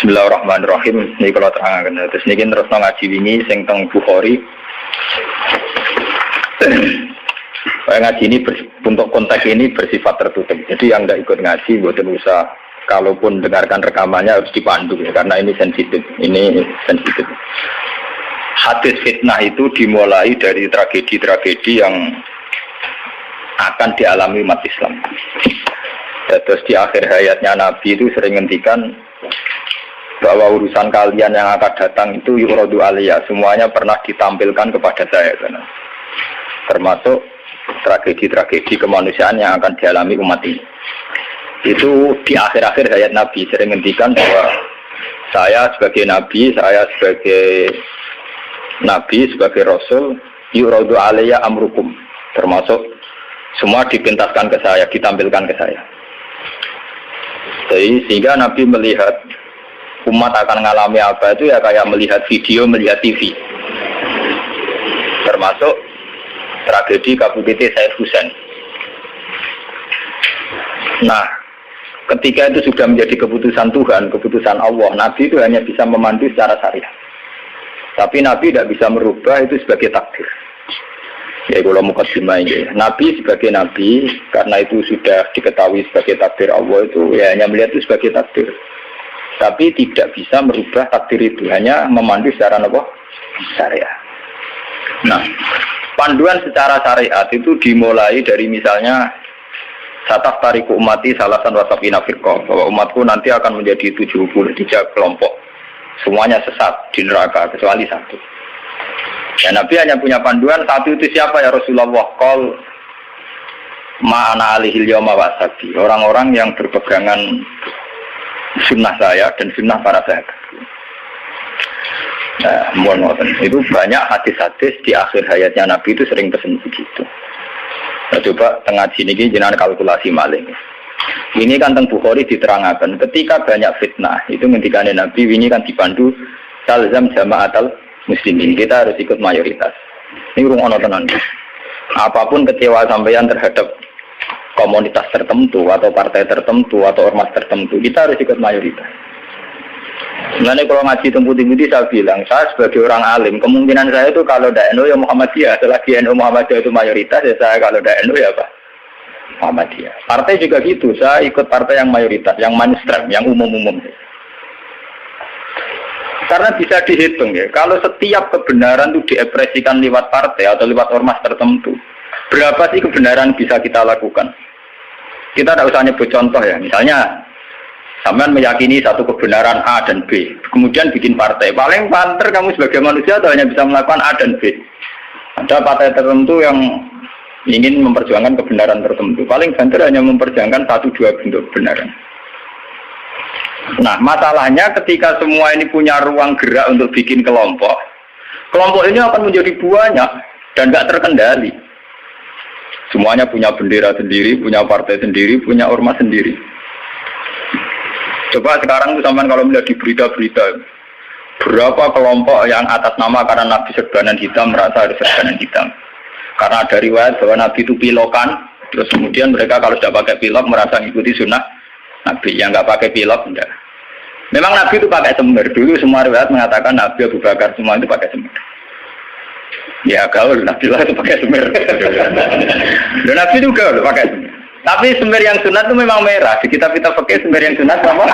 Bismillahirrahmanirrahim. Niki kalau terangaken. Terus niki terus ngaji wingi sing teng Bukhari. Ngaji ini untuk konteks ini bersifat tertutup. Jadi yang tidak ikut ngaji buatan usah. Kalaupun dengarkan rekamannya harus dipandu ya, karena ini sensitif. Hadis fitnah itu dimulai dari tragedi-tragedi yang akan dialami umat Islam. Terus di akhir hayatnya Nabi itu sering ngendikan bahwa urusan kalian yang akan datang itu yuradu aliyah, semuanya pernah ditampilkan kepada saya, termasuk tragedi-tragedi kemanusiaan yang akan dialami umat ini. Itu di akhir-akhir hayat Nabi sering ngendikan bahwa saya sebagai Nabi, sebagai Rasul, yuradu aliyah amrukum, termasuk semua dipintaskan ke saya, ditampilkan ke saya. Jadi, sehingga Nabi melihat umat akan mengalami apa itu ya kayak melihat video, melihat TV. Termasuk tragedi KBPT Said Husain. Nah, ketika itu sudah menjadi keputusan Tuhan, keputusan Allah, Nabi itu hanya bisa memandu secara syariat. Tapi Nabi tidak bisa merubah itu sebagai takdir. Ya kalau mukadimah ini, Nabi sebagai Nabi, karena itu sudah diketahui sebagai takdir Allah itu, ya hanya melihat itu sebagai takdir. Tapi tidak bisa merubah takdir itu, hanya memandu secara syariat. Nah, panduan secara syariat itu dimulai dari misalnya sataf tariku umati salasan wasafina firqah, bahwa umatku nanti akan menjadi 73 kelompok. Semuanya sesat di neraka kecuali satu. Ya, Nabi hanya punya panduan satu, itu siapa ya Rasulullah? Qol ma'ana alihil yawma wasabi, orang-orang yang berpegangan sunnah saya dan sunnah para sahabat. Nah, itu banyak hadis-hadis di akhir hayatnya Nabi itu sering pesen begitu. Nah, coba tengah sini jenengan kalkulasi maling. Ini kan teng Bukhari diterangkan ketika banyak fitnah itu ngendikane Nabi ini kan dipandu talzam jama'atal muslimin, kita harus ikut mayoritas. Ini urung ono tenan. Apapun kecewa sampeyan terhadap komunitas tertentu atau partai tertentu atau ormas tertentu, kita harus ikut mayoritas. Sebenarnya kalau ngaji temputi-temputi saya bilang, saya sebagai orang alim, kemungkinan saya itu kalau tidak NU ya Muhammadiyah, selagi NU Muhammadiyah itu mayoritas, ya saya kalau tidak NU ya apa? Muhammadiyah. Partai juga gitu, saya ikut partai yang mayoritas, yang mainstream, yang umum-umum. Karena bisa dihitung ya, kalau setiap kebenaran itu diekspresikan lewat partai atau lewat ormas tertentu, berapa sih kebenaran bisa kita lakukan? Kita tidak usah nyebut contoh ya, misalnya sampean meyakini satu kebenaran A dan B, kemudian bikin partai, paling panter kamu sebagai manusia atau hanya bisa melakukan A dan B. Ada partai tertentu yang ingin memperjuangkan kebenaran tertentu, paling banter hanya memperjuangkan 1-2 bentuk kebenaran. Nah, masalahnya ketika semua ini punya ruang gerak untuk bikin kelompok, kelompok ini akan menjadi banyak dan nggak terkendali. Semuanya punya bendera sendiri, punya partai sendiri, punya ormas sendiri. Coba sekarang itu sampean kalau melihat di berita-berita, berapa kelompok yang atas nama karena Nabi serbanan hitam merasa harus serbanan hitam. Karena ada riwayat bahwa Nabi itu pilokan, terus kemudian mereka kalau sudah pakai pilok merasa mengikuti sunnah Nabi. Yang nggak pakai pilok enggak. Memang Nabi itu pakai semir. Dulu semua riwayat mengatakan Nabi Abu Bakar semua itu pakai semir. Ya gaul, Nabi lah itu pakai semir. Dan Nabi itu gaul pakai semir. Tapi semir yang sunat itu memang merah. Di kitab-kitab fikih semir yang sunat apa?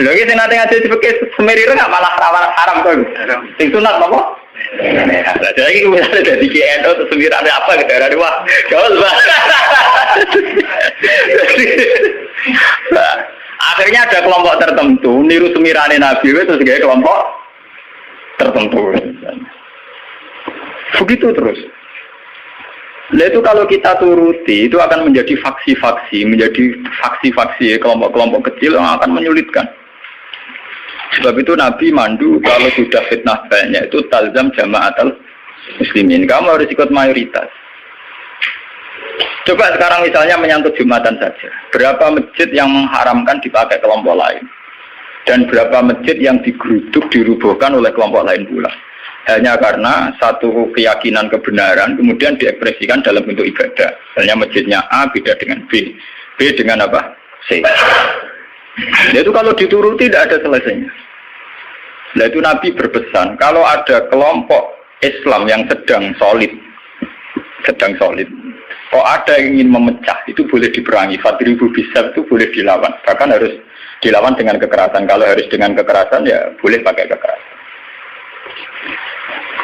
Lagi sing nate ngaji di fikih semir itu nggak malah haram tuh. Sing sunat apa? Merah. Jadi misalnya dari GNO atau semir ada apa gitu? Ada wah gaul banget. Akhirnya ada kelompok tertentu niru semirane Nabi itu sebagai kelompok tertentu. Begitu terus. Nah itu kalau kita turuti itu akan menjadi faksi-faksi, kelompok-kelompok kecil yang akan menyulitkan. Sebab itu Nabi mandu kalau sudah fitnah banyak itu talzam jama'atul muslimin. Kamu harus ikut mayoritas. Coba sekarang misalnya menyangkut Jumatan saja. Berapa masjid yang mengharamkan dipakai kelompok lain? Dan berapa masjid yang digeruduk, dirubuhkan oleh kelompok lain pula? Hanya karena satu keyakinan kebenaran kemudian diekspresikan dalam bentuk ibadah. Misalnya masjidnya A beda dengan B, B dengan apa? C. Nah, itu kalau dituruti tidak ada selesainya. Nah, itu Nabi berpesan, kalau ada kelompok Islam yang sedang solid, kok ada yang ingin memecah, itu boleh diperangi. Fadribu bisab itu boleh dilawan. Bahkan harus dilawan dengan kekerasan. Kalau harus dengan kekerasan, ya boleh pakai kekerasan.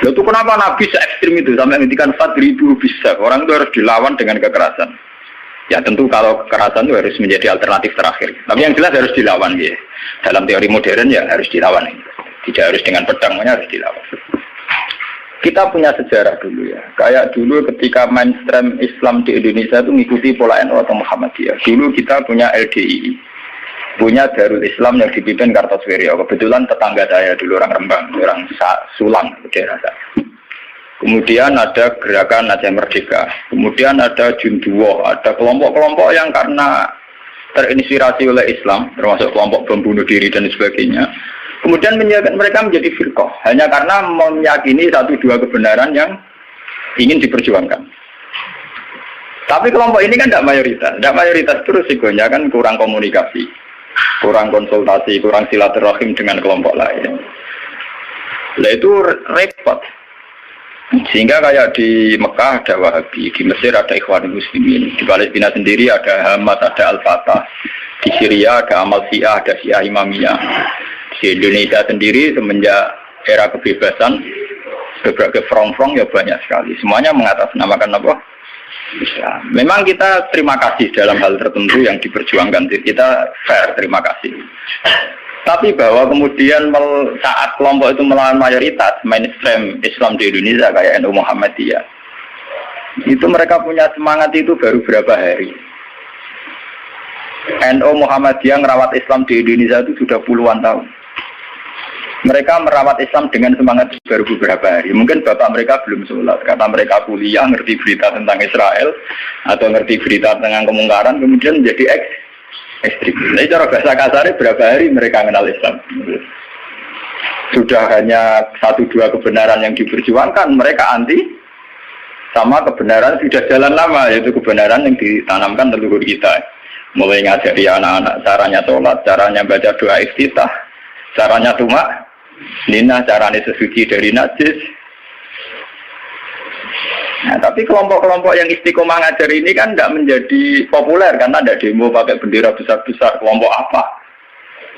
Lalu kenapa Nabi se-ekstrim itu sampai menghentikan Fadribu bisab? Orang itu harus dilawan dengan kekerasan. Ya tentu kalau kekerasan itu harus menjadi alternatif terakhir. Tapi yang jelas harus dilawan ya. Dalam teori modern ya harus dilawan. Tidak harus dengan pedang, harus dilawan. Kita punya sejarah dulu ya. Kayak dulu ketika mainstream Islam di Indonesia itu mengikuti pola NU atau Muhammadiyah. Dulu kita punya LDII. Punya Darul Islam yang dipimpin Kartosuwiryo. Kebetulan tetangga saya dulu orang Rembang, orang Sulang, daerah saya. Kemudian ada gerakan Aceh Merdeka. Kemudian ada Junduwo, ada kelompok-kelompok yang karena terinspirasi oleh Islam, termasuk kelompok bom bunuh diri dan sebagainya. Kemudian mereka menjadi firqah hanya karena meyakini satu dua kebenaran yang ingin diperjuangkan. Tapi kelompok ini kan tidak mayoritas terus risikonya kan kurang komunikasi, kurang konsultasi, kurang silaturahim dengan kelompok lain. Nah itu repot. Sehingga kayak di Mekah ada Wahabi, di Mesir ada Ikhwanul Muslimin, di Palestina sendiri ada Hamas, ada Al-Fatah, di Syria ada Amal Syiah, ada Syiah Imamiyah. Di Indonesia sendiri semenjak era kebebasan berbagai front-front ya banyak sekali. Semuanya mengatasnamakan apa? Islam. Memang kita terima kasih dalam hal tertentu yang diperjuangkan. Kita fair, terima kasih. Tapi bahwa kemudian saat kelompok itu melawan mayoritas mainstream Islam di Indonesia kayak NU Muhammadiyah, itu mereka punya semangat itu baru berapa hari. NU Muhammadiyah merawat Islam di Indonesia itu sudah puluhan tahun. Mereka merawat Islam dengan semangat baru beberapa hari. Mungkin bapak mereka belum sholat. Kata mereka kuliah, ngerti berita tentang Israel, atau ngerti berita tentang kemungkaran, kemudian menjadi ekstrim. Jadi cara bahasa kasarnya berapa hari mereka kenal Islam. Sudah hanya satu dua kebenaran yang diperjuangkan, mereka anti sama kebenaran sudah jalan lama, yaitu kebenaran yang ditanamkan leluhur kita. Mulai ngajari anak-anak caranya sholat, caranya baca doa iftitah, caranya tumak Nina, caranya sesuci dari najis. Nah, tapi kelompok-kelompok yang istiqomah ngajar ini kan tidak menjadi populer karena ada demo pakai bendera besar-besar. Kelompok apa?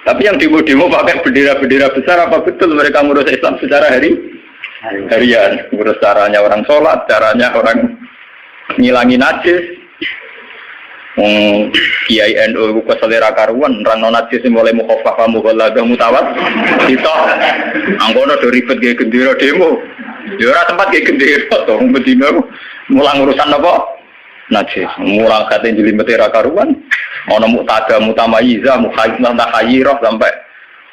Tapi yang demo-demo pakai bendera-bendera besar, apa betul mereka ngurus Islam secara harian? Ngurus caranya orang sholat, caranya orang ngilangi najis. Kiai NU ku selera karuan orang non najis mulai mukhafafah mughalladah mutawat kita angkono do ribet ge gendera demo ya ora tempat ge gendera to bedino mulang urusan apa najis mulang kate jelimet era karuan ana muktada mutamayiza mukhayyizah takhayyirah sampai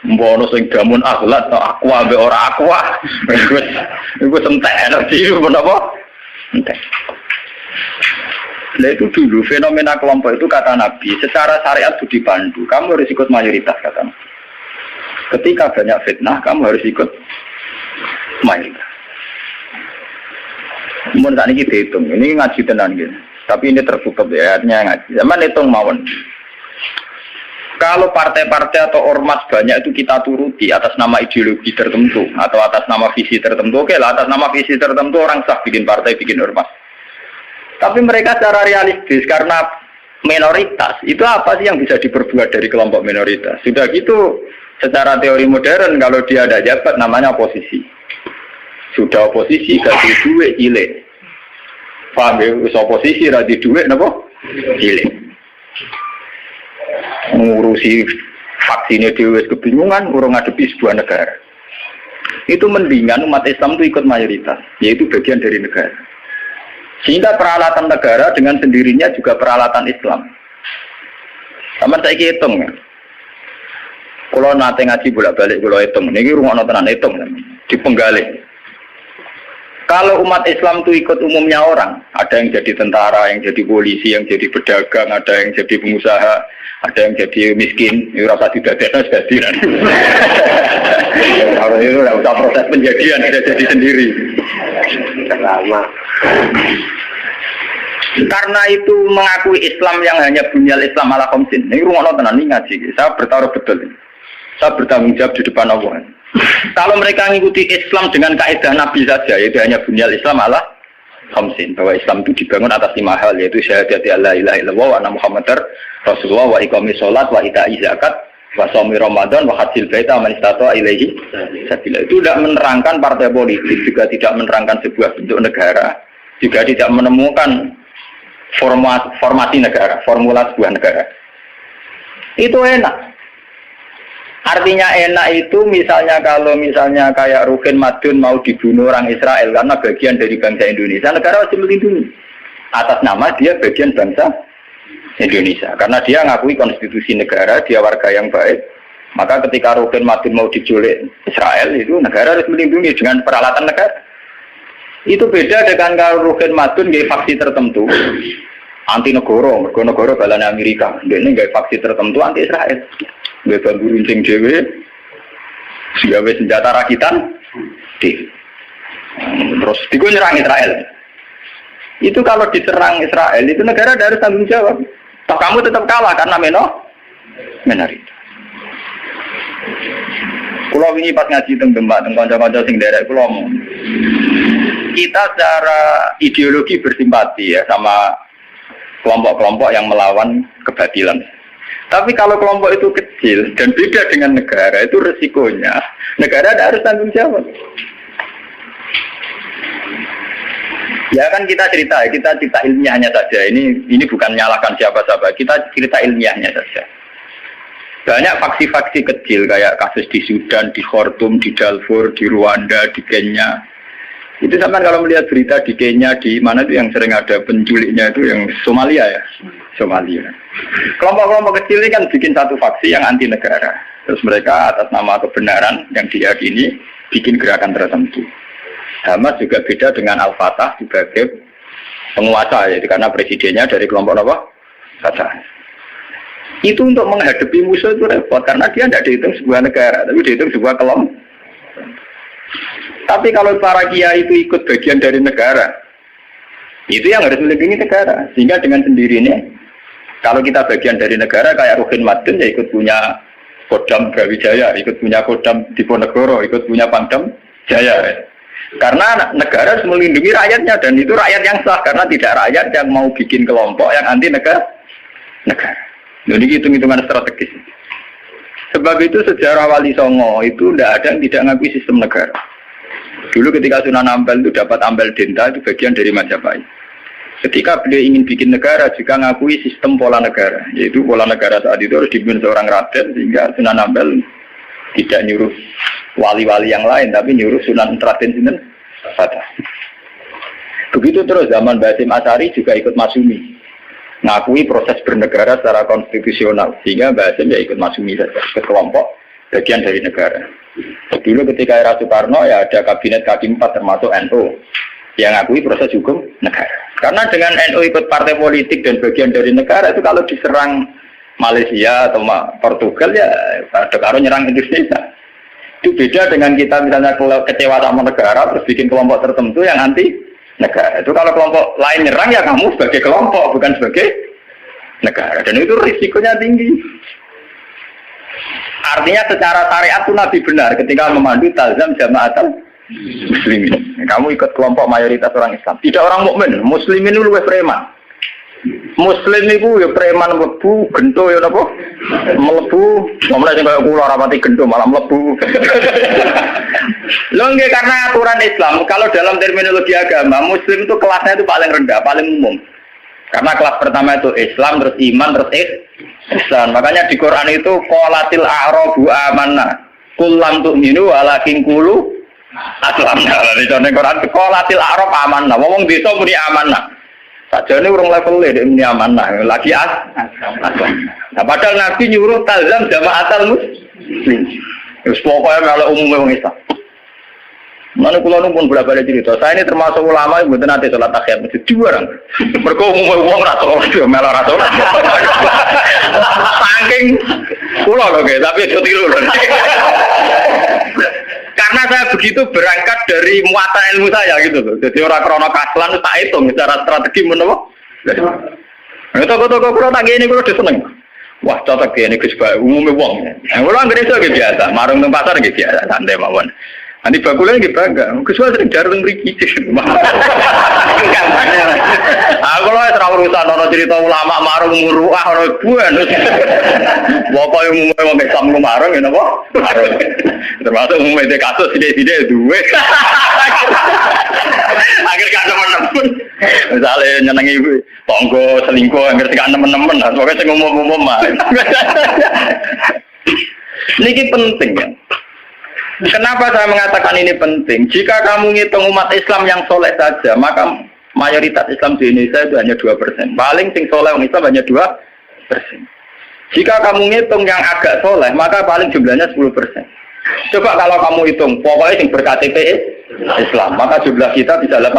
mbono sing damun akhlak to aqua ambek ora aqua iku entek energi menapa entek. Nah itu dulu fenomena kelompok itu kata Nabi secara syariat itu dipandu, kamu harus ikut mayoritas kata Nabi. Ketika banyak fitnah kamu harus ikut mayoritas. Mun tak niki dihitung, ini ngaji tenan gitu. Tapi ini tertutup ya, artinya ngaji. Zaman hitung mawon. Kalau partai-partai atau ormas banyak itu kita turuti atas nama ideologi tertentu atau atas nama visi tertentu, oke lah atas nama visi tertentu orang sah bikin partai, bikin ormas. Tapi mereka secara realistis karena minoritas itu apa sih yang bisa diperbuat dari kelompok minoritas? Sudah gitu secara teori modern kalau dia ada jabat namanya oposisi. Sudah oposisi kasih duit cilik. Paham ya? Oposisi radi duit napa? Cilik. Ngurusi vaksinnya dewe kebingungan urung ngadepi sebuah negara. Itu mendingan umat Islam itu ikut mayoritas, yaitu bagian dari negara. Sehingga peralatan negara dengan sendirinya juga peralatan Islam. Sama saya hitung ya. Kalau nanti ngaji bolak-balik kalau hitung, ini rumah tenan hitung di penggalih. Kalau umat Islam itu ikut umumnya orang, ada yang jadi tentara, yang jadi polisi, yang jadi pedagang, ada yang jadi pengusaha, ada yang jadi miskin. Ini rasa tidak ada jadi. Kalau itu tidak usah proses penjadian, sudah jadi sendiri. Lama. Karena itu mengakui Islam yang hanya bunyal Islam ala khamsin. Ini rumah tenan ini ngaji. Saya bertaruh betul. Saya bertanggung jawab di depan Allah. Kalau mereka mengikuti Islam dengan kaidah Nabi saja, yaitu hanya bunyal Islam ala khamsin, bahwa Islam itu dibangun atas 5 hal, yaitu syahadat la ilaha illallah wa anna muhammadar rasulullah wa iqamis shalat wa ita'iz zakat wa shaumi ramadan wa hajjil baita man istata'a ilaihi sabila. Itu tidak menerangkan partai politik, juga tidak menerangkan sebuah bentuk negara, juga tidak menemukan formasi negara, formula sebuah negara. Itu enak. Artinya enak itu misalnya kalau misalnya kayak Rukin Madun mau dibunuh orang Israel karena bagian dari bangsa Indonesia, negara harus melindungi. Atas nama dia bagian bangsa Indonesia. Karena dia ngakui konstitusi negara, dia warga yang baik. Maka ketika Rukin Madun mau diculik Israel, itu negara harus melindungi dengan peralatan negara. Itu beda dengan kalau Rukin Madun gaya faksi tertentu anti negara, negara balane Amerika. Ini gaya faksi tertentu anti Israel. Gaya bambu runcing dewe, gawe senjata rakitan, terus digo nyerang Israel. Itu kalau diserang Israel, itu negara harus tanggung jawab. Toh kamu tetap kalah karena menari. Kulo ini pas ngaji teng Demak, teng kanca-kanca sing derek kulo ngomong. Kita secara ideologi bersimpati ya sama kelompok-kelompok yang melawan kebatilan. Tapi kalau kelompok itu kecil dan beda dengan negara, itu resikonya negara harus tanggung jawab. Ya kan kita cerita ilmiahnya saja. Ini bukan menyalahkan siapa-siapa. Kita cerita ilmiahnya saja. Banyak faksi-faksi kecil kayak kasus di Sudan, di Khartoum, di Darfur, di Rwanda, di Kenya. Itu sama kalau melihat berita di Kenya, di mana itu yang sering ada penculiknya itu yang Somalia ya. Somalia. Kelompok-kelompok kecil ini kan bikin satu faksi yang anti negara. Terus mereka atas nama kebenaran yang diyakini bikin gerakan tertentu. Hamas juga beda dengan Al-Fatah sebagai penguasa, yaitu karena presidennya dari kelompok apa? Fatah. Itu untuk menghadapi musuh itu repot karena dia tidak dihitung sebuah negara, tapi dihitung sebuah kelompok. Tapi kalau para kiai itu ikut bagian dari negara, itu yang harus melindungi negara. Sehingga dengan sendirinya, kalau kita bagian dari negara kayak Rukin Madun ya ikut punya Kodam Brawijaya, ikut punya Kodam Diponegoro, ikut punya Pangdam Jaya. Karena negara harus melindungi rakyatnya dan itu rakyat yang sah karena tidak rakyat yang mau bikin kelompok yang anti negara. Jadi hitung-hitungan strategis. Sebab itu sejarah Wali Songo itu tidak ada yang tidak ngakui sistem negara. Dulu ketika Sunan Ampel itu dapat Ampel Denta itu bagian dari Majapahit. Ketika beliau ingin bikin negara juga ngakui sistem pola negara, yaitu pola negara saat itu harus dipimpin seorang raden sehingga Sunan Ampel tidak nyuruh wali-wali yang lain tapi nyuruh Sunan Raden Sinten Fatah. Begitu terus zaman Basim Asy'ari juga ikut Masyumi. Ngakui proses bernegara secara konstitusional sehingga Basim ya ikut Masyumi saja ke kelompok bagian dari negara. Dulu ketika era Soekarno ya ada kabinet K4 termasuk NU yang ngakui proses hukum negara. Karena dengan NU ikut partai politik dan bagian dari negara itu kalau diserang Malaysia atau Portugal ya ada karo nyerang Indonesia. Itu beda dengan kita misalnya kecewa sama negara terus bikin kelompok tertentu yang anti negara. Itu kalau kelompok lain nyerang ya kamu sebagai kelompok bukan sebagai negara. Dan itu risikonya tinggi. Artinya secara syariat itu Nabi benar ketika memandu talzam jamaatul muslimin. Kamu ikut kelompok mayoritas orang Islam. Tidak orang mukmin. Muslimin itu lebih preman. Muslim itu ya preman mlebu, gento ya napa? Mlebu, ngomongnya sing kaya kula rapati gento malah mlebu. Lho nggih karena aturan Islam, kalau dalam terminologi agama, muslim itu kelasnya itu paling rendah, paling umum. Karena kelas pertama itu Islam, terus iman, terus ihsan. Makanya di Quran itu qalatil a'rabu amanna. Qul lam tu'minu walakin qulu aslamna. Di Quran qalatil a'rab amanna. Wong desa muni amanah. Saja ini orang level ini amanah, lagi asal. Nah, padahal Nabi nyuruh talzam jamaatul muslim. Terus pokoknya kalau umumnya orang Islam. Mana kulo pun berapa kali cerita. Saya ini termasuk ulama yang betul nanti sholat tahiyat masjid dua orang. Mereka umumnya uang ratus orang, malah ratus orang. Saking kulo loh, tapi itu tiru loh. Karena saya begitu berangkat dari muatan ilmu saya gitu loh. Jadi orang krono kaslan tak hitung secara strategi menurut Nah, toko-toko kalau tak gini kalau seneng. Wah, cocok gini Gus Pak, umumnya wong. Yang kalau anggere iso biasa, marung nang pasar nggih biasa, santai mawon. Nanti bakulnya nggih bangga. Gus Pak sering jarang mriki. Aku lho ora urusan ana cerita ulama marung muruah ora buan. Pokoke umumnya wong Islam marung ya napa? Marung. Termasuk umumnya kasus sithik-sithik duwe. Akhir gak temen-temen. Misalnya nyenengi tonggo selingkuh akhir gak temen-temen. Pokoknya sing umum-umum mah. Niki penting ya. Kenapa saya mengatakan ini penting? Jika kamu ngitung umat Islam yang soleh saja, maka mayoritas Islam di Indonesia itu hanya 2%. Paling sing soleh orang Islam hanya 2%. Jika kamu ngitung yang agak soleh, maka paling jumlahnya 10%. Coba kalau kamu hitung, pokoknya yang ber-KTP Islam, maka jumlah kita bisa 80%.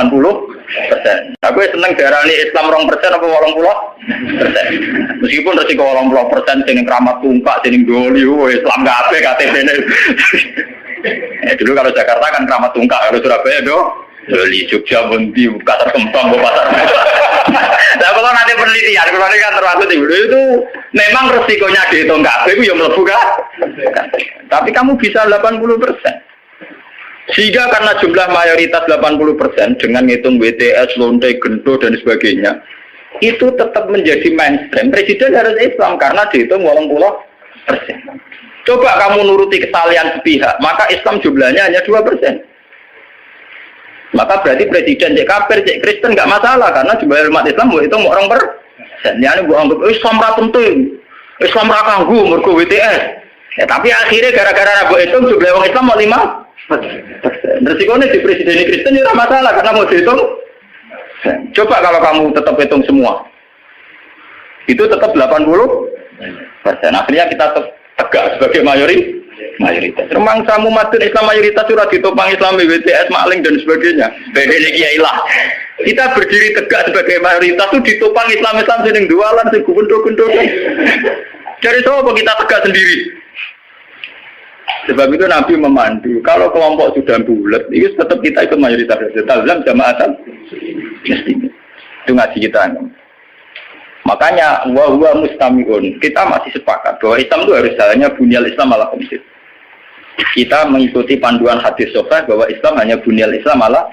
Aku seneng darani Islam 2% apa 80%. Meskipun resiko 80% sing keramat tungkak, sing doli, Islam kabeh KTP-ne. Dulu kalau Jakarta kan keramat tungkak, kalau Surabaya doli, Jogja, Bondi, Pasar Kembang, Pasar. Nah kalau nanti penelitian, kalau nanti kan termasuk itu memang resikonya dihitung kabeh itu yang mlebu kan. Tapi kamu bisa 80%. Sehingga karena jumlah mayoritas 80% dengan ngitung BTS, lonte, gento dan sebagainya, itu tetap menjadi mainstream. Presiden harus Islam karena dihitung 80%. Coba kamu nuruti kesalahan sepihak, maka Islam jumlahnya hanya 2%. Maka berarti presiden cek kafir, cek Kristen nggak masalah karena jumlah umat Islam mau hitung orang persen. Ya ini gua anggap Islam ra penting, Islam ra kanggo mergo WTS. Ya, tapi akhirnya gara-gara rabu itu jumlah orang Islam mau 5%. Resikonya di presiden Kristen itu masalah karena mau dihitung. Coba kalau kamu tetap hitung semua, itu tetap 80%. Akhirnya kita tegak sebagai mayoritas. Memang kamu madun Islam mayoritas surat ditopang Islam BTS maling dan sebagainya. Bedanya kiai lah. Kita berdiri tegak sebagai mayoritas itu ditopang Islam sing jualan sing gendho-gendho. Dari siapa kita tegak sendiri? Sebab itu Nabi memandu. Kalau kelompok sudah bulat, itu tetap kita ikut mayoritas. Talzam jamaatan. Itu ngaji kita. Makanya wa mustamiun. Kita masih sepakat bahwa Islam itu harus jalannya bunyal Islam ala khamsin. Kita mengikuti panduan hadis sahih bahwa Islam hanya bunyal Islam ala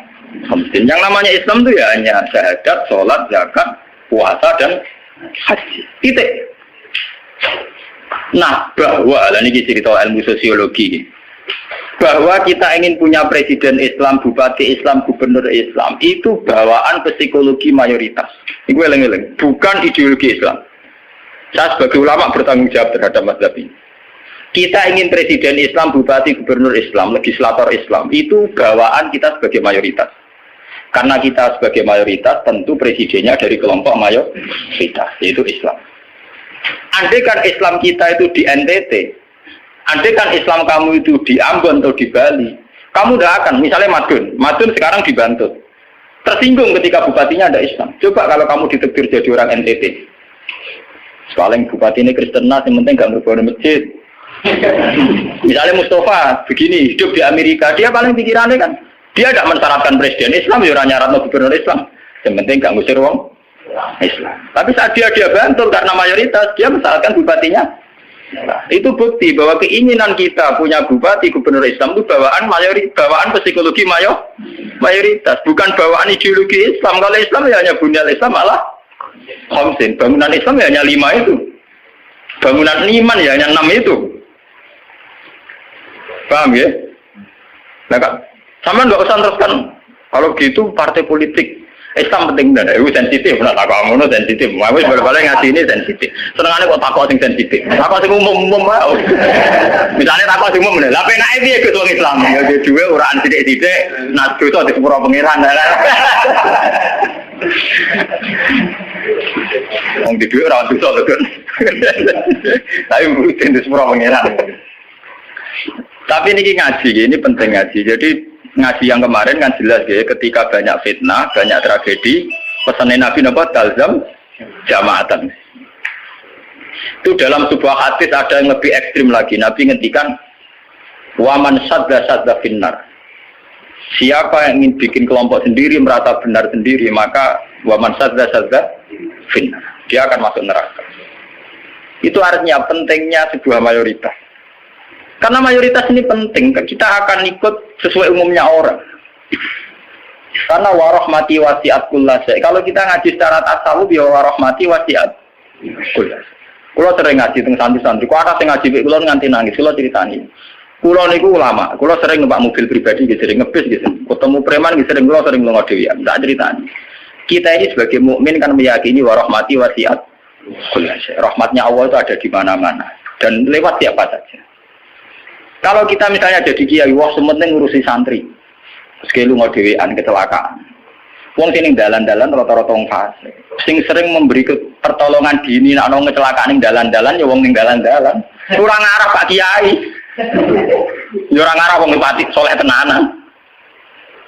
khamsin. Yang namanya Islam itu ya hanya syahadat, sholat, zakat, puasa dan haji. Titik. Nah, bahwa ini cerita ilmu sosiologi. Bahwa kita ingin punya presiden Islam, bupati Islam, gubernur Islam, itu bawaan psikologi mayoritas. Ini eleng-eleng, bukan ideologi Islam. Saya sebagai ulama bertanggung jawab terhadap mazhab ini. Kita ingin presiden Islam, bupati, gubernur Islam, legislator Islam, itu bawaan kita sebagai mayoritas. Karena kita sebagai mayoritas, tentu presidennya dari kelompok mayoritas, yaitu Islam. Andai kan Islam kita itu di NTT, andai kan Islam kamu itu di Ambon atau di Bali, kamu tidak akan, misalnya Madun sekarang di Bantul, tersinggung ketika bupatinya ada Islam. Coba kalau kamu ditekdir jadi orang NTT, paling bupati ini Kristen, yang penting nggak berbuat masjid. Misalnya Mustafa begini, hidup di Amerika, dia paling pikirannya kan, dia tidak mensyaratkan presiden Islam, ya orang nyarat gubernur Islam, yang penting nggak ngusir wong Islam. Tapi saat dia Bantul karena mayoritas, dia mensyaratkan bupatinya. Nah, itu bukti bahwa keinginan kita punya bupati gubernur Islam itu bawaan psikologi mayoritas, bukan bawaan ideologi Islam. Kalau Islam ya hanya bunyal Islam ala khamsin. Bangunan Islam ya hanya 5 itu. Bangunan iman ya hanya 6 itu. Paham ya? Nah, Kak, sama nggak usah teruskan. Kalau gitu partai politik Islam penting dan itu sensitif. Nah, takut ngono sensitif. Mau balik ngaji ini sensitif. Senengane kok takut sing sensitif. Takut sing umum-umum wae. Misalnya takut sing umum, lha penake piye ke wong Islam? Ya duwe uraan sithik-sithik, nak dosa di sepuro pangeran. Wong di duwe ora dosa lho, kan. Tapi rutin di sepuro pangeran. Tapi niki ngaji, ini penting ngaji. Jadi ngaji yang kemarin kan jelas ya, ketika banyak fitnah, banyak tragedi, pesan Nabi napa talzam jamaatan. Itu dalam sebuah hadis ada yang lebih ekstrim lagi. Nabi ngendikan waman sadda finnar. Siapa yang ingin bikin kelompok sendiri, merasa benar sendiri, maka waman sadda finnar. Dia akan masuk neraka. Itu artinya pentingnya sebuah mayoritas. Karena mayoritas ini penting, kita akan ikut sesuai umumnya orang. Karena warahmati wasiat kullase. Kalau kita ngaji secara tasawuf ya warahmati wasiat kullase. Kalau sering ngaji teng santri-santri, kok ada sing ngaji kula nganti nangis, kula ceritani. Kula niku ulama, kula sering numpak mobil pribadi, sering ngebis gitu. Ketemu preman sering kula sering lunga dhewean, tak ceritani. Kita ini sebagai mukmin kan meyakini warahmati wasiat kullase. Rahmatnya Allah itu ada di mana-mana dan lewat siapa saja. Kalau kita misalnya jadi kiai, wah sementing ngurusi santri. Terus lunga dhewean kecelakaan. Wong sing ning dalan-dalan rata-rata wong fasik. Sing sering memberi pertolongan dini nek ana kecelakaan ning dalan-dalan ya wong ning dalan-dalan. Ora ngarah Pak Kiai. Ya ora ngarah wong pati saleh tenanan.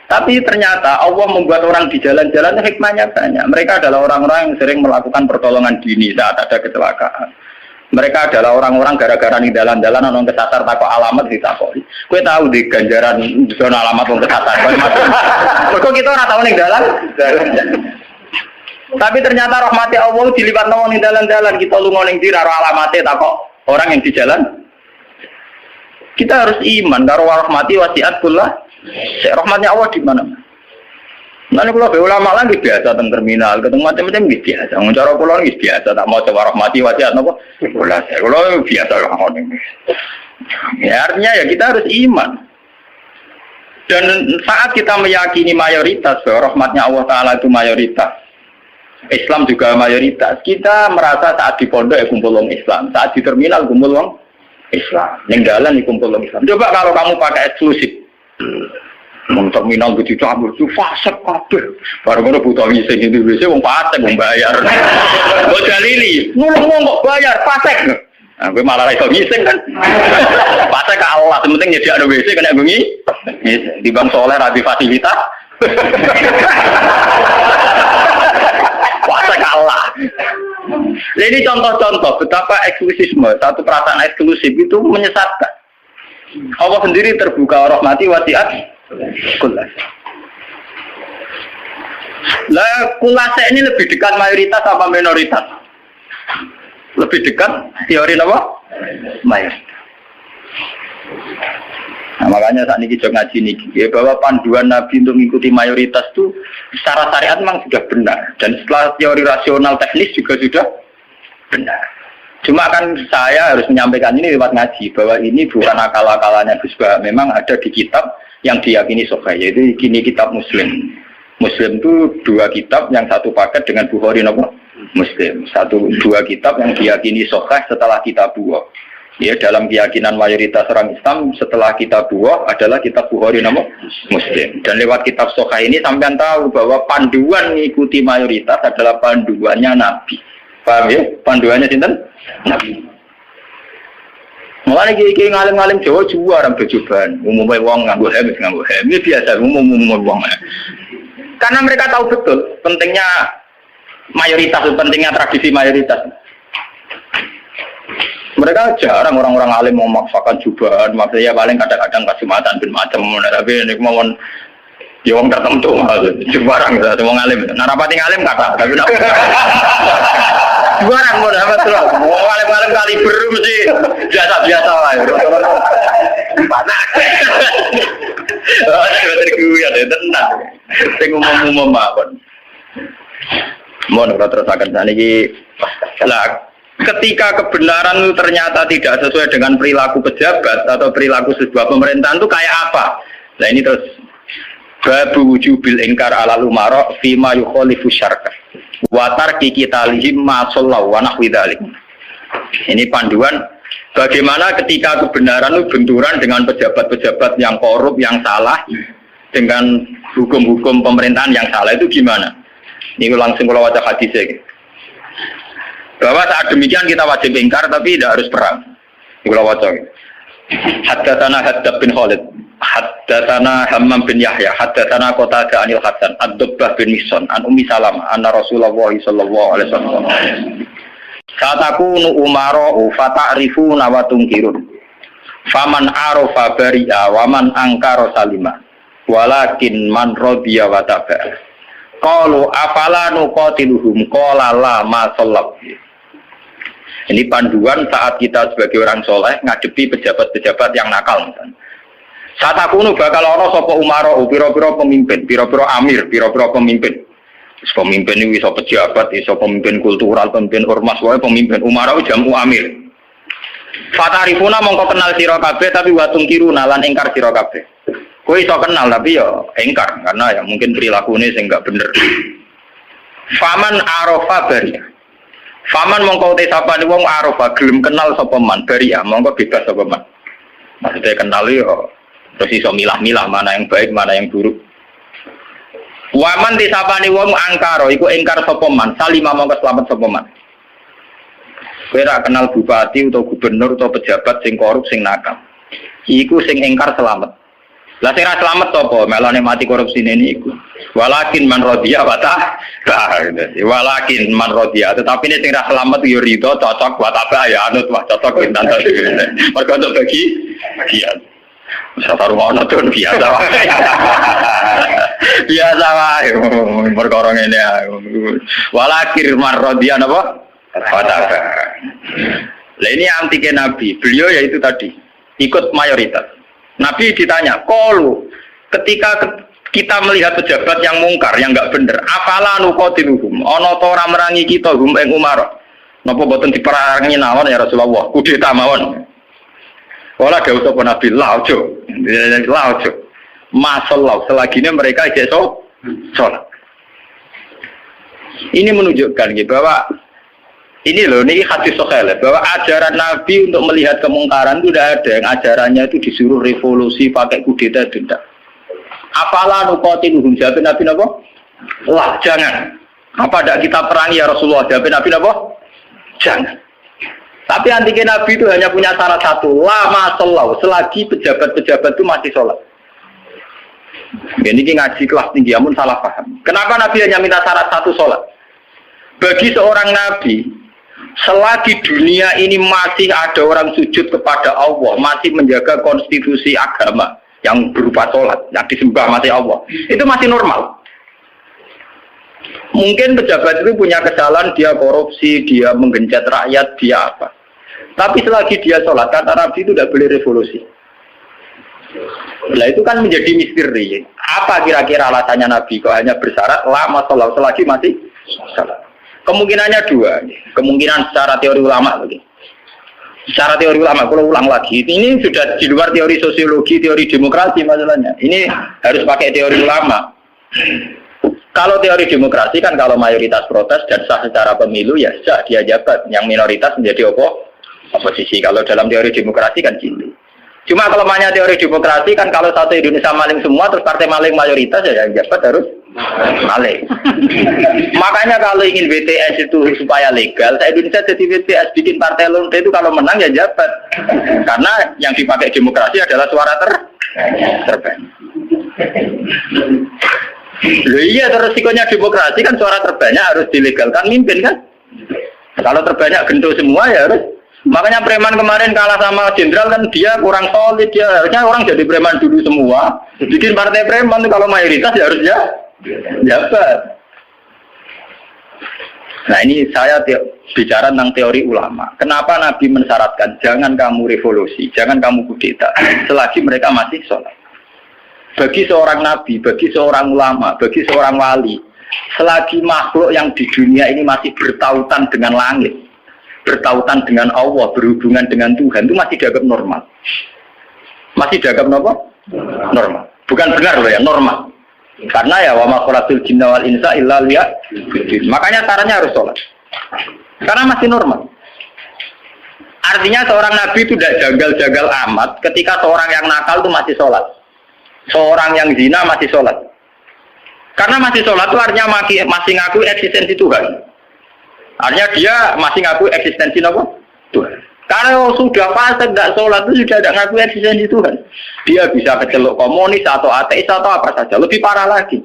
Tapi ternyata Allah membuat orang di jalan-jalan hikmahnya banyak. Mereka adalah orang-orang yang sering melakukan pertolongan dini saat ada kecelakaan. Mereka adalah orang-orang gara-gara di dalan-dalan orang kesasar takut alamat ditakoi. Kowe tahu di ganjaran zona alamat orang kesasar. Kok kita ora tahu ning dalan? Tapi ternyata rahmati Allah dilipat nang ning dalan-dalan kita lunga ning ndi karo alamate takok orang yang di jalan. Kita harus iman karo rahmati wasiat kullah. Rahmatnya Allah di mana? Nanti kalau ulama lagi biasa tentang terminal, ketemu macam-macam biasa. Cara pulau lagi biasa, tak mau coba rahmati wasiat nopo. Kalau biasa lah ini. Ya artinya ya kita harus iman. Dan saat kita meyakini mayoritas bahwa rahmatnya Allah Taala itu mayoritas, Islam juga mayoritas. Kita merasa saat di pondok ya kumpul orang Islam, saat di terminal kumpul orang Islam, yang jalan kumpul orang Islam. Coba kalau kamu pakai eksklusif. Terminal begitu cabut itu fasek kabeh. Baru-baru butuh ngisi itu biasa wong fasek wong bayar. Kok dalili, ngomong kok bayar fasek. Nah, gue malah iso ngisi kan. Fasek ke Allah, penting nyediakno WC kena bengi. Di Bang Soleh rabi fasilitas. Fasek ke Allah. Jadi contoh-contoh betapa eksklusisme, satu perasaan eksklusif itu menyesatkan. Allah sendiri terbuka rahmati wasiat kulas. Lah kulase ini lebih dekat mayoritas apa minoritas? Lebih dekat teori apa? Mayoritas. Nah, makanya saat ini kita ngaji nih, ya, bahwa panduan Nabi untuk mengikuti mayoritas itu secara syariat memang sudah benar, dan setelah teori rasional teknis juga sudah benar. Cuma kan saya harus menyampaikan ini lewat ngaji, bahwa ini bukan akal-akalannya Gus Bah, memang ada di kitab yang diyakini sahih, yaitu kini kitab Muslim. Muslim itu dua kitab, yang satu paket dengan Bukhari nopo Muslim. Dua kitab yang diyakini sahih setelah kitab buah. Ya, dalam keyakinan mayoritas orang Islam setelah kitab buah adalah kitab Bukhari nopo Muslim. Dan lewat kitab sahih ini sampean tahu bahwa panduan mengikuti mayoritas adalah panduannya Nabi. Paham ya? Panduannya sinten? Nabi. Mulai kiai ngalim-ngalim Jawa juara berjubahan. Umumnya wong nganggo hemis ini biasa umum wong. Karena mereka tahu betul pentingnya mayoritas, pentingnya tradisi mayoritas. Mereka jarang orang-orang alim mau memaksakan jubahan, maksudnya paling kadang-kadang kasih matan bin macam, tapi ini kemauan ya wong tertentu jubarang gitu, mau ngalim. Nah rapati ngalim kata, tapi jubarang mau dapat terus. Mau ngalim-ngalim kali beru mesti biasa-biasa lah. Panas. Oh, terkuat ya tenang. Sing umum-umum mawon. Mohon terus akan niki lah. Ketika kebenaran itu ternyata tidak sesuai dengan perilaku pejabat atau perilaku sebuah pemerintahan itu kayak apa? Nah ini terus babu wujubil ingkar ala lumara fima yukhalifu syarka wa tarki qitalihim ma sallallahu wa nahwi dzalik. Ini panduan bagaimana ketika kebenaran itu benturan dengan pejabat-pejabat yang korup, yang salah, dengan hukum-hukum pemerintahan yang salah itu gimana? Ini langsung kalau baca hadisnya bahwa saat demikian kita wajib ingkar tapi tidak harus perang. Kalau baca haddatsana Haddad bin Khalid, haddatsana Hammam bin Yahya, haddatsana Qatadah anil Hasan, Ad-Dubbah bin Mihsan, an Ummi Salamah, anna Rasulullah sallallahu alaihi wasallam. Satakunu umara'u fata'rifuna wa tunkirun. Faman arafa bari'a wa man angkara salima. Walakin man radiya wa taba'a. Qalu afala nuqatiluhum qala la ma sallallahu. Ini panduan saat kita sebagai orang soleh ngadepi pejabat-pejabat yang nakal misalnya. Saat aku bakal ono sapa umara, pira-pira pemimpin, pira-pira amir, pira-pira pemimpin. Pemimpin ini iso pejabat, iso pemimpin kultural, pemimpin ormas, wae pemimpin umara jamu amir. Fatarifuna mongko kenal sira kabeh tapi watung kiruna lan ingkar sira kabeh. Kowe iso kenal tapi ya ingkar karena ya mungkin perilakunya sing enggak bener. Faman arafa bari. Faman mongko te sapane wong arafa gelem kenal sapa man bari ya mongko bebas sapa man. Maksudnya kenal yo terus iso milah-milah mana yang baik mana yang buruk. Waman te sapane wong angkara iku ingkar sapa man salima mongko slamet sapa man. Kowe ra kenal bupati atau gubernur atau pejabat sing korup sing nakal. Iku sing ingkar selamat. Lah sing ra slamet sapa? Melane mati korupsi ini iku. Walakin man rodiya wa ta. Walakin man rodiya, tetapi ini sing ra slamet yo rido cocok wa ta ya anut wah cocok pintan ta. Mergo untuk bagi bagian. Wis taruh ono tuh biasa wae. Biasa wae perkara ngene ae. Walakin man rodiya napa? Wa ta. Lah ini anti ke Nabi. Beliau yaitu tadi ikut mayoritas. Nabi ditanya, "Qalu ketika kita melihat pejabat yang mungkar, yang enggak bener, afala nuqatiluhum? Ana ta ora merangi kita hum ing Umar? Napa boten diperangi nawon ya Rasulullah? Kudeta mawon." Wala dawuh sapa Nabi, "La ojo." La ojo. Masallahu selagi mereka isih salat. Ini menunjukkan gitu bahwa ini loh, ini hadis sahih bahwa ajaran Nabi untuk melihat kemungkaran itu tidak ada yang ajarannya itu disuruh revolusi pakai kudeta tidak. Apalah nuqatiluhum jawab Nabi napa? Lah jangan. Apa tidak kita perangi ya Rasulullah? Jawab Nabi napa? Jangan. Tapi anti Nabi itu hanya punya syarat satu, lama sholat selagi pejabat-pejabat itu masih sholat. Ini ngaji kelas tinggi, amun salah paham. Kenapa Nabi hanya minta syarat satu sholat? Bagi seorang Nabi, selagi dunia ini masih ada orang sujud kepada Allah, masih menjaga konstitusi agama yang berupa sholat, yang disembah masih Allah, itu masih normal. Mungkin pejabat itu punya kesalahan, dia korupsi, dia menggencet rakyat, dia apa. Tapi selagi dia sholat, kata Nabi itu tidak boleh revolusi. Nah itu kan menjadi misteri. Apa kira-kira alasannya Nabi kok hanya bersyarat lama sholat selagi masih sholat? Kemungkinannya dua. Kemungkinan secara teori ulama lagi. Secara teori ulama, kalau ulang lagi, ini sudah di luar teori sosiologi, teori demokrasi masalahnya. Ini harus pakai teori ulama. Kalau teori demokrasi kan kalau mayoritas protes dan sah secara pemilu ya sah dia jabat, yang minoritas menjadi oposisi. Kalau dalam teori demokrasi kan gitu. Cuma kalau namanya teori demokrasi kan kalau satu Indonesia maling semua terus partai maling mayoritas ya yang jabat harus maling. Makanya kalau ingin BTS itu supaya legal, saya Indonesia jadi BTS bikin partai lonte itu kalau menang ya jabat. Karena yang dipakai demokrasi adalah suara terbanyak. Loh iya, resikonya demokrasi kan suara terbanyak harus dilegalkan mimpin kan. Kalau terbanyak gento semua ya harus. Makanya preman kemarin kalah sama jenderal kan dia kurang solid, dia harusnya orang jadi preman dulu semua. Bikin partai preman kalau mayoritas ya harusnya jabat. Nah ini saya bicara tentang teori ulama. Kenapa Nabi mensyaratkan jangan kamu revolusi, jangan kamu kudeta selagi mereka masih sholat. Bagi seorang nabi, bagi seorang ulama, bagi seorang wali, selagi makhluk yang di dunia ini masih bertautan dengan langit, bertautan dengan Allah, berhubungan dengan Tuhan, itu masih dianggap normal. Masih dianggap apa? Normal. Bukan benar loh ya, normal. Karena ya wa ma khalaqtul jinna wal insa illa liya'budun. Makanya caranya harus sholat. Karena masih normal. Artinya seorang nabi itu tidak jagal-jagal amat ketika seorang yang nakal itu masih sholat. Seorang yang zina masih sholat. Karena masih sholat itu artinya masih ngaku eksistensi Tuhan. Artinya dia masih ngaku eksistensi apa? Tuhan. Kalau sudah fasik tidak sholat itu sudah tidak ngaku eksistensi Tuhan. Dia bisa kecelok komunis atau ateis atau apa saja. Lebih parah lagi.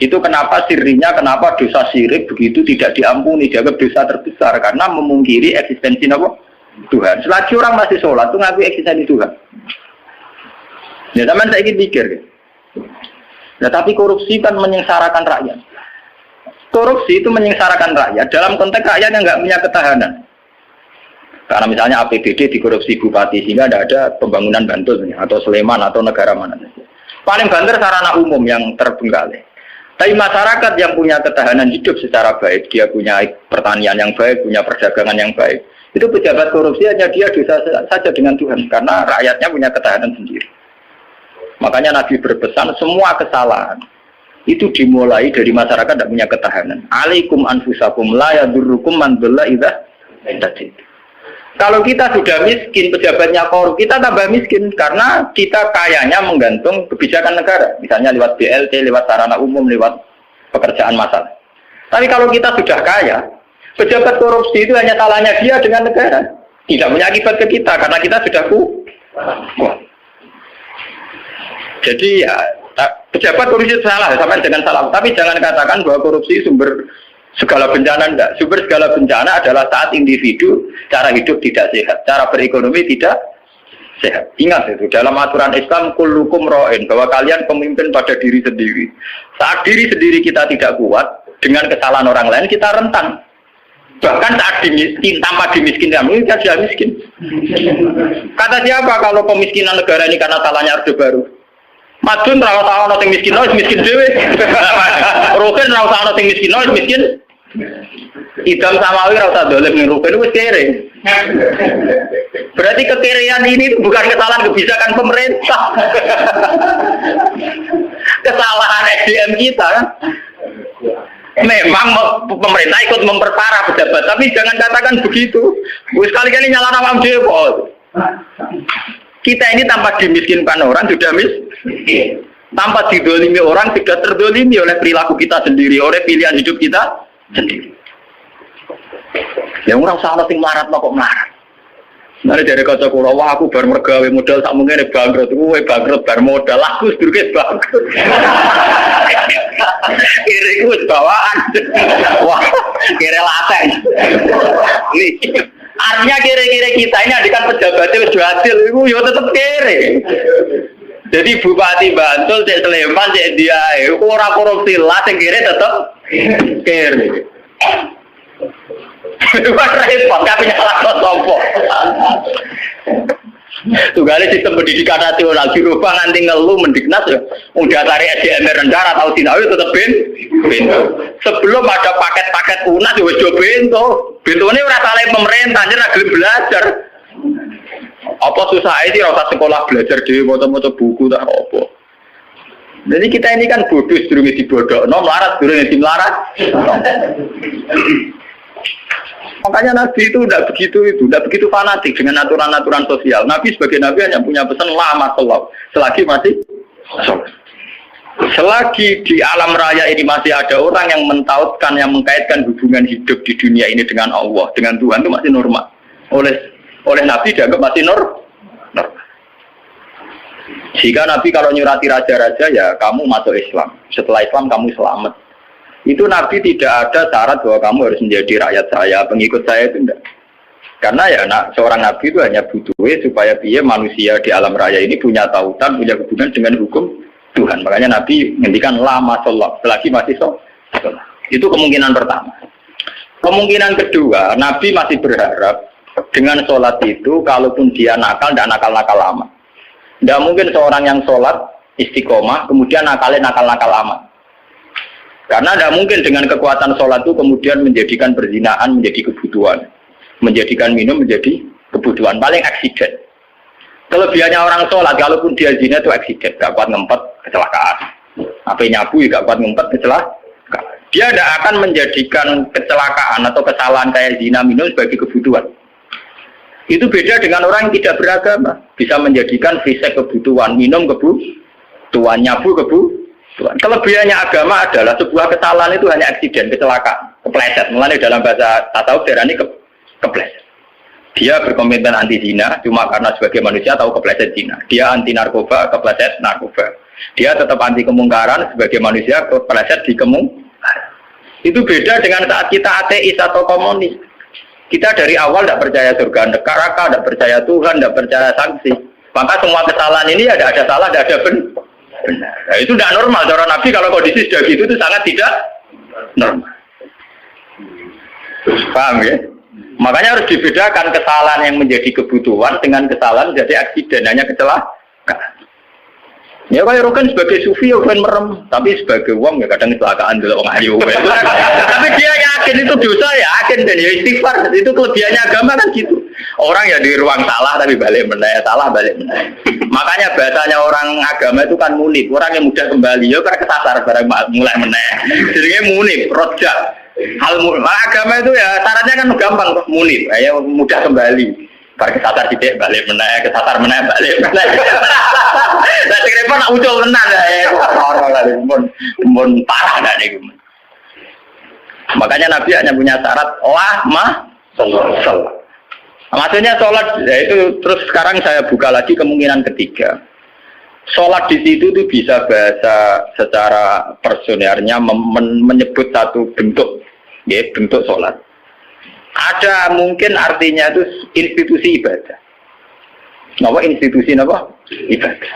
Itu kenapa sirinya, kenapa dosa syirik begitu tidak diampuni, dianggap dosa terbesar karena memungkiri eksistensi apa? Tuhan. Selagi orang masih sholat itu ngaku eksistensi Tuhan. Ya teman saya ingin pikir. Nah, tapi korupsi kan menyengsarakan rakyat. Korupsi itu menyengsarakan rakyat dalam konteks rakyat yang nggak punya ketahanan. Karena misalnya APBD dikorupsi bupati sehingga tidak ada pembangunan Bantul atau Sleman atau negara mana saja. Paling banter sarana umum yang terbengkalai. Tapi masyarakat yang punya ketahanan hidup secara baik, dia punya pertanian yang baik, punya perdagangan yang baik. Itu pejabat korupsi hanya dia dosa saja dengan Tuhan karena rakyatnya punya ketahanan sendiri. Makanya Nabi berpesan semua kesalahan itu dimulai dari masyarakat tidak punya ketahanan. Alaikum anfusakum la yadurrukum man dhalla idza ihtajtum. Kalau kita sudah miskin, pejabatnya korup, kita tambah miskin karena kita kayanya menggantung kebijakan negara, misalnya lewat BLT, lewat sarana umum, lewat pekerjaan massal. Tapi kalau kita sudah kaya, pejabat korupsi itu hanya salahnya dia dengan negara, tidak punya akibat ke kita karena kita sudah kuat. Jadi ya pejabat korupsi salah, sama dengan salah. Tapi jangan katakan bahwa korupsi sumber segala bencana, enggak. Sumber segala bencana adalah saat individu cara hidup tidak sehat, cara berekonomi tidak sehat. Ingat itu, dalam aturan Islam kullukum ra'in, bahwa kalian pemimpin pada diri sendiri. Saat diri sendiri kita tidak kuat, dengan kesalahan orang lain kita rentan. Bahkan saat dimiskin, tanpa dimiskinkan, kita sudah miskin. Kata siapa kalau pemiskinan negara ini karena salahnya Orde Baru? Madun rawat ana sing miskin, miskin dhewe. Roken rawat ana sing miskin. Idam Samawi rawat dolim ning Roken wis kere. Berarti kekerean ini bukan kesalahan kebijakan pemerintah. Kesalahan SDM kita kan. Memang pemerintah ikut memperparah pejabat, tapi jangan katakan begitu. Wis kali-kali nyalahkan awam dhewe. Kita ini tanpa dimiskinkan orang sudah miskin. Tanpa didolimi orang sudah terdolimi oleh perilaku kita sendiri, oleh pilihan hidup kita sendiri. Yang orang salah sing melarat kok melarat. Mari dari kata kula, wah aku bar mergawe modal sak mungkin bangkrut, kowe bangkrut bar modal, aku sedurunge bangkrut. Kira iku wis bawaan. Wah, kira laten. Nih. Artinya kira-kira kita ini adikan pejabatnya wis hasil itu ya tetap kere. Jadi Bupati Bantul, Cek Sleman, Cek dia ora korupsi lah, sing kere tetap kere. Wah repot, kabeh salah sopo. Tugale sistem pendidikan nasional dirubah nganti ngelu mendiknas ya. Udah tarik SDM rendah atau sinau tetap bento. Sebelum ada paket-paket UNAS ya wis do bento. Bentone ora salah pemerintah, ora gelem belajar. Apa susah sih ora usah sekolah belajar dhewe maca-maca buku tak apa. Jadi kita ini kan bodoh sedurunge dibodhokno, melarat sedurunge dimelarat. Makanya Nabi itu tidak begitu fanatik dengan aturan-aturan sosial. Nabi sebagai Nabi hanya punya pesan lama selagi masih selagi di alam raya ini masih ada orang yang mentautkan, yang mengkaitkan hubungan hidup di dunia ini dengan Allah, dengan Tuhan itu masih normal. Oleh Nabi dianggap masih normal. Jika Nabi kalau nyurati raja-raja ya kamu masuk Islam. Setelah Islam kamu selamat. Itu Nabi tidak ada syarat bahwa kamu harus menjadi rakyat saya, pengikut saya itu enggak. Karena ya seorang Nabi itu hanya butuh supaya dia manusia di alam raya ini punya tautan, punya hubungan dengan hukum Tuhan. Makanya Nabi ngendikan lama sholat, selagi masih sholat. Itu kemungkinan pertama. Kemungkinan kedua, Nabi masih berharap dengan sholat itu, kalaupun dia nakal, tidak nakal-nakal lama. Tidak mungkin seorang yang sholat istiqomah, kemudian nakalnya nakal-nakal amat. Karena tidak mungkin dengan kekuatan sholat itu kemudian menjadikan perzinaan menjadi kebutuhan. Menjadikan minum menjadi kebutuhan. Paling aksiden. Kelebihannya orang sholat, kalaupun dia zina itu aksiden. Gak kuat ngempet, kecelakaan. Apa nyabu, gak kuat ngempet, kecelakaan. Dia tidak akan menjadikan kecelakaan atau kesalahan kayak zina minum sebagai kebutuhan. Itu beda dengan orang yang tidak beragama. Bisa menjadikan fisik kebutuhan, minum kebutuhan, nyabu kebutuhan. Kelebihannya agama adalah sebuah kesalahan itu hanya aksiden, kecelakaan, kepleset. Mulanya dalam bahasa tasawuf darani kepleset. Dia berkomitmen anti zina cuma karena sebagai manusia tahu kepleset zina. Dia anti narkoba, kepleset narkoba. Dia tetap anti kemungkaran sebagai manusia, kepleset di kemungkaran. Itu beda dengan saat kita ateis atau komunis. Kita dari awal tidak percaya surga neraka, tidak percaya Tuhan, tidak percaya sanksi. Maka semua kesalahan ini ada salah, ada benar. Nah, itu tidak normal. Cara Nabi kalau kondisi sudah gitu itu sangat tidak normal. Paham ya? Makanya harus dibedakan kesalahan yang menjadi kebutuhan dengan kesalahan jadi aksiden, hanya kecelakaan. Ya kayak Rokan sebagai sufi ya kan merem, tapi sebagai uang ya kadang kecelakaan dulu orang ayu. Tapi dia yakin itu dosa, ya yakin dan ya istighfar. Itu kelebihannya agama kan gitu. Orang ya di ruang salah tapi balik meneh, salah balik meneh. Makanya bahasanya orang agama itu kan munib, orang yang mudah kembali. Ya karena kesasar barang mulai meneh. Jadi munib, rojak. Hal agama itu ya syaratnya kan gampang kok munib, ya mudah kembali. Bar kesasar sithik balik meneh, kesasar meneh balik meneh. Lah sing repot nak ucul tenan ya. Ora lah mun parah dak niku. Makanya Nabi hanya punya syarat sholat. Maksudnya sholat ya itu terus sekarang saya buka lagi kemungkinan ketiga. Sholat di situ tuh bisa bahasa secara personernya menyebut satu bentuk, ya bentuk sholat. Ada mungkin artinya itu institusi ibadah. Apa institusi apa? Ibadah.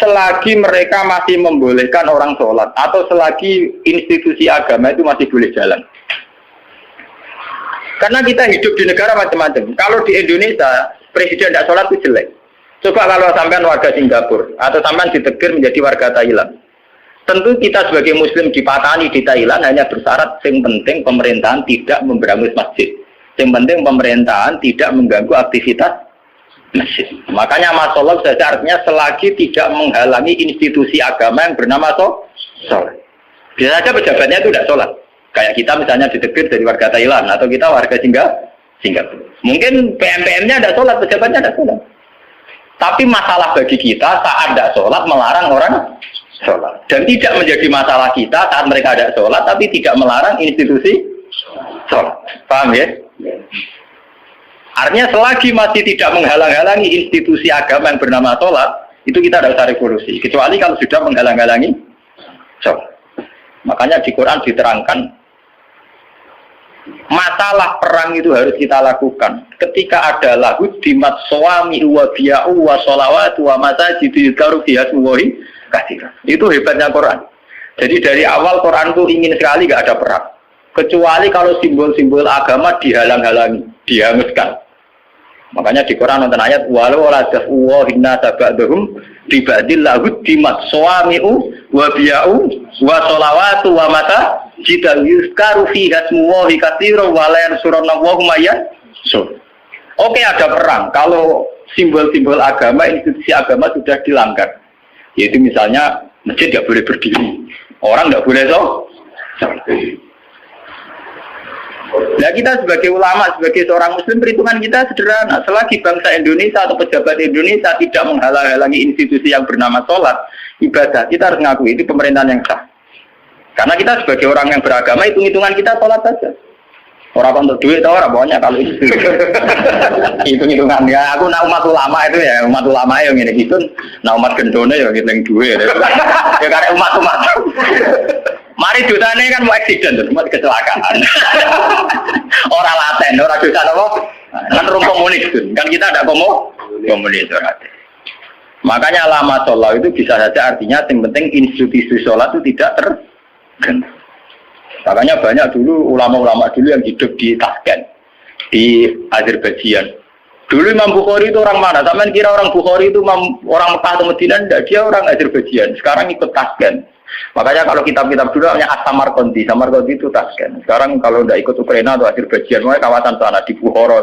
Selagi mereka masih membolehkan orang sholat atau selagi institusi agama itu masih boleh jalan. Karena kita hidup di negara macam-macam. Kalau di Indonesia presiden tidak sholat itu jelek. Coba kalau sampean warga Singapura atau sampean ditegur menjadi warga Thailand. Tentu kita sebagai muslim dipatani di Thailand hanya bersyarat yang penting pemerintahan tidak memberangus masjid. Yang penting pemerintahan tidak mengganggu aktivitas masjid. Makanya masalah saja artinya selagi tidak menghalangi institusi agama yang bernama sholat. Bisa saja pejabatnya itu tidak sholat. Kayak kita misalnya ditegur dari warga Thailand atau kita warga Singapura. Mungkin PM-PM-nya ada sholat, pejabatnya ada sholat. Tapi masalah bagi kita saat ada sholat melarang orang sholat. Dan tidak menjadi masalah kita saat mereka ada sholat, tapi tidak melarang institusi sholat. Paham ya? Artinya selagi masih tidak menghalang-halangi institusi agama yang bernama sholat, itu kita tidak usah revolusi. Kecuali kalau sudah menghalang-halangi sholat. Makanya di Quran diterangkan, masalah perang itu harus kita lakukan ketika ada lahu dimat suami wa biya'u wa sholawatu wa masajidil karu biyasmuwahi kasirah. Itu hebatnya Quran. Jadi dari awal Quran itu ingin sekali gak ada perang, kecuali kalau simbol-simbol agama dihalang-halangi, dihanguskan. Makanya di Quran nonton ayat walau la tafwa hinna tabadhum dibadil lahu dimat suami'u wa biya'u wa sholawatu wa mata jika yuskaru fi hasmuwahi katsira wa la yansurunallahu mayyan. Oke, ada perang kalau simbol-simbol agama, institusi agama sudah dilanggar. Yaitu misalnya masjid tidak boleh berdiri, orang tidak boleh sholat. Nah kita sebagai ulama, sebagai seorang muslim, perhitungan kita sederhana. Selagi bangsa Indonesia atau pejabat Indonesia tidak menghalang-halangi institusi yang bernama sholat, ibadah, kita harus mengakui itu pemerintahan yang sah. Karena kita sebagai orang yang beragama, hitung-hitungan kita sholat saja. Orang untuk duit, orang pokoknya kalau itu hitung-hitungan. Ya aku nak umat ulama itu ya, umat ulama yang ini gitu, nak umat gendone ya gitu yang duit. Ya karena umat. Mari dosanya kan mau eksiden, mau kecelakaan. Orang laten, orang dosa apa? Kan rum komunis kan kita ada komunis orang. Makanya lama sholat itu bisa saja artinya yang penting institusi sholat itu tidak terganggu. Makanya banyak dulu ulama-ulama dulu yang hidup di Tashkent, di Azerbaijan. Dulu Imam Bukhari itu orang mana? Sampai kira orang Bukhari itu orang Mekah atau Madinah? Tidak, dia orang Azerbaijan. Sekarang ikut Tashkent. Makanya kalau kitab-kitab dulu namanya As-Samarqandi. Samarqandi itu Tashkent. Sekarang kalau tidak ikut Ukraina atau Azerbaijan, mulai kawasan sana di Bukhara.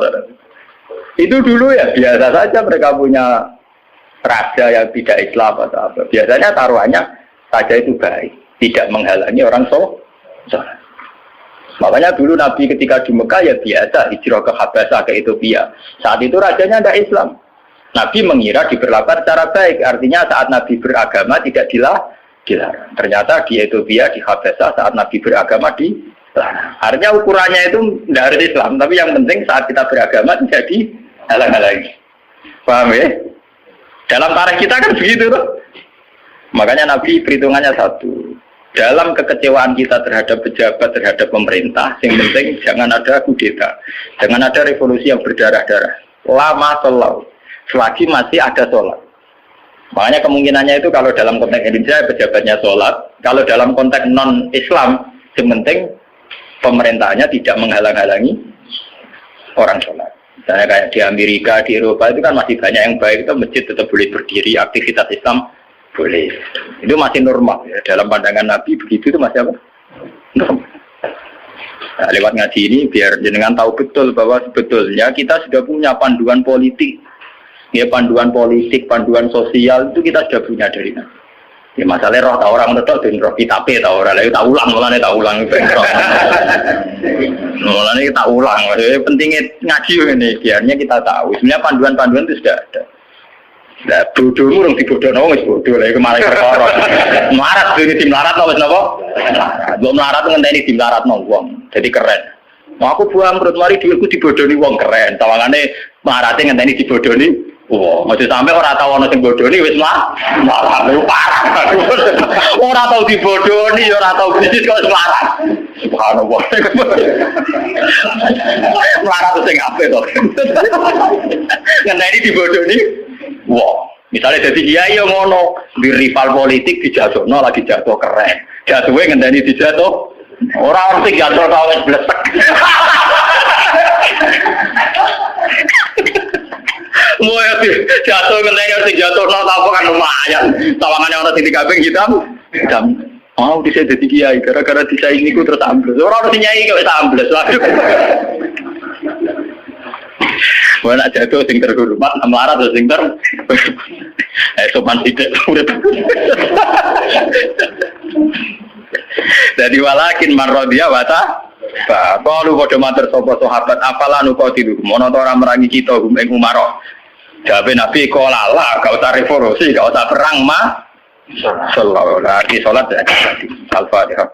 Itu dulu ya biasa saja mereka punya raja yang tidak Islam atau apa. Biasanya taruhannya saja itu baik, tidak menghalangi orang sholat. Makanya dulu Nabi ketika di Mekah ya biasa hijrah ke Habasah ke Ethiopia. Saat itu rajanya tidak Islam. Nabi mengira diperlakukan secara baik. Artinya saat Nabi beragama tidak dilarang. Ternyata di Ethiopia, di Habasah saat Nabi beragama dilarang. Artinya ukurannya itu tidak harus Islam. Tapi yang penting saat kita beragama tidak dihalang-halangi. Paham ya? Dalam tarikh kita kan begitu tuh. Makanya Nabi perhitungannya satu. Dalam kekecewaan kita terhadap pejabat, terhadap pemerintah, yang penting jangan ada kudeta, jangan ada revolusi yang berdarah-darah. Lama sholat, selagi masih ada sholat. Makanya kemungkinannya itu kalau dalam konteks Indonesia pejabatnya sholat, kalau dalam konteks non-Islam, yang penting pemerintahnya tidak menghalang-halangi orang sholat. Misalnya kayak di Amerika, di Eropa itu kan masih banyak yang baik, itu masjid tetap boleh berdiri, aktivitas Islam boleh. Itu masih normal ya. Dalam pandangan Nabi begitu itu masih apa? Normal. Nah, lewat ngaji ini biar jenengan tahu betul bahwa sebetulnya kita sudah punya panduan politik. Ya panduan politik, panduan sosial itu kita sudah punya dari Nabi. Ya masalahnya roh tahu orang tetap dan roh kita tahu orang lain tak ulang, tak ulang bengkok. Mulanya kita ulang. Pentingnya ngaji ini biarnya kita tahu. Sebenarnya panduan-panduan itu sudah ada. Nah, bodohmu orang dibodohno wis bodoh lha iku malah perkara. Melarat dene tim melarat wis napa? Mbok melarat ngenteni tim melaratno wong. Jadi keren. Mau aku buang perut mari dhuwitku dibodohi wong keren. Tawangane melarate ngenteni dibodohi wong. Aja sampe ora tau ana sing bodohi wis melarat. Parah. Ora tau dibodohi ya ora tau bisnis kok melarat. Subhanallah. Melarat sing apik to. Ngenteni dibodohi wah, misalnya jadi kiai yang ngono di rival politik dijatuhno lagi jatuh keren, jatuhnya ngendani dijatuh orang sing jatuh kawes blesek. Mau jatuh ngendani sing jatuh no tahu kan lumayan, tawangannya orang sing dikabing hitam. Mau bisa jadi kiai gara-gara disaingi ku terus ambles, orang sing nyai kok ambles, waduh. Mana jatuh sing terhormat, melarat atau sing sopan tidak urip. Jadi walakin marrodia wata. Kalau kau matur sopo sahabat apalah nukotidu, mono orang merangi kita ing Umaro. Jawab Nabi kau lala, kau usah revolusi, kau usah perang mah. Sallallahu alaihi wasallam. Al-Fatihah.